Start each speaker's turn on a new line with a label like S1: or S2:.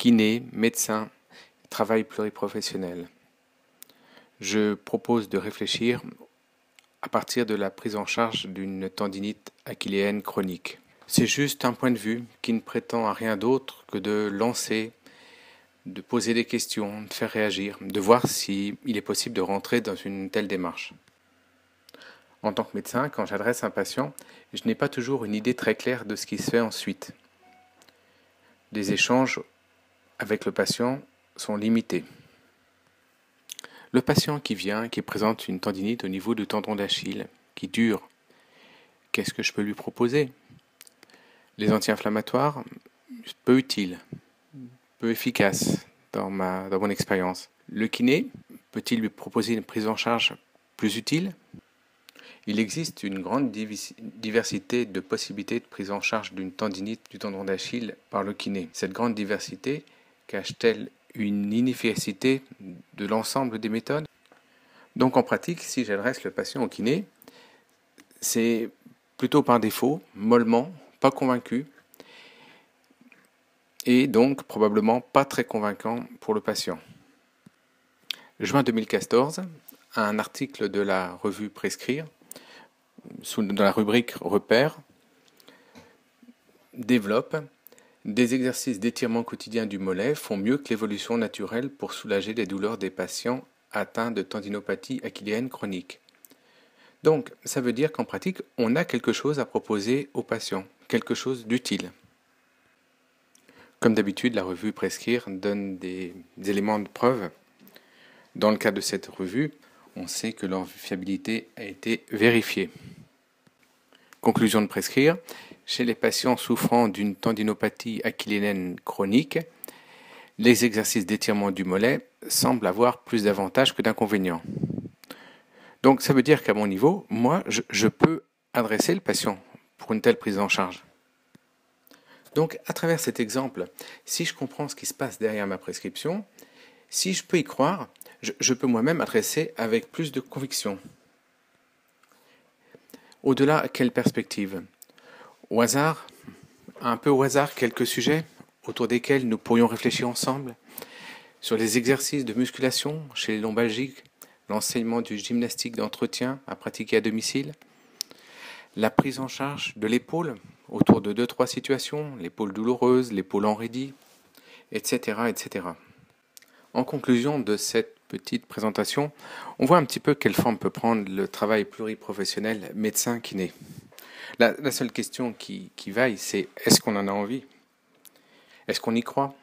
S1: kiné, médecin, travail pluriprofessionnel. Je propose de réfléchir à partir de la prise en charge d'une tendinite achilléenne chronique. C'est juste un point de vue qui ne prétend à rien d'autre que de lancer, de poser des questions, de faire réagir, de voir s'il est possible de rentrer dans une telle démarche. En tant que médecin, quand j'adresse un patient, je n'ai pas toujours une idée très claire de ce qui se fait ensuite. Les échanges avec le patient sont limités. Le patient qui vient, qui présente une tendinite au niveau du tendon d'Achille, qui dure, qu'est-ce que je peux lui proposer? Les anti-inflammatoires, peu utiles, peu efficaces dans mon expérience. Le kiné, peut-il lui proposer une prise en charge plus utile? Il existe une grande diversité de possibilités de prise en charge d'une tendinite du tendon d'Achille par le kiné. Cette grande diversité cache-t-elle une inefficacité de l'ensemble des méthodes? Donc en pratique, si j'adresse le patient au kiné, c'est plutôt par défaut, mollement, pas convaincu, et donc probablement pas très convaincant pour le patient. Juin 2014, un article de la revue Prescrire, dans la rubrique Repères, développe des exercices d'étirement quotidien du mollet font mieux que l'évolution naturelle pour soulager les douleurs des patients atteints de tendinopathie achilléenne chronique. Donc, ça veut dire qu'en pratique, on a quelque chose à proposer aux patients, quelque chose d'utile. Comme d'habitude, la revue Prescrire donne des éléments de preuve. Dans le cas de cette revue, on sait que leur fiabilité a été vérifiée. Conclusion de Prescrire, chez les patients souffrant d'une tendinopathie achilléenne chronique, les exercices d'étirement du mollet semblent avoir plus d'avantages que d'inconvénients. Donc ça veut dire qu'à mon niveau, moi, je peux adresser le patient pour une telle prise en charge. Donc à travers cet exemple, si je comprends ce qui se passe derrière ma prescription, si je peux y croire, je peux moi-même adresser avec plus de conviction. Au-delà, quelle perspective? Au hasard, un peu au hasard, quelques sujets autour desquels nous pourrions réfléchir ensemble sur les exercices de musculation chez les lombalgiques, l'enseignement du gymnastique d'entretien à pratiquer à domicile, la prise en charge de l'épaule autour de 2-3 situations, l'épaule douloureuse, l'épaule enraidie, etc., etc. En conclusion de cette petite présentation, on voit un petit peu quelle forme peut prendre le travail pluriprofessionnel médecin-kiné. La seule question qui vaille, c'est est-ce qu'on en a envie? Est-ce qu'on y croit?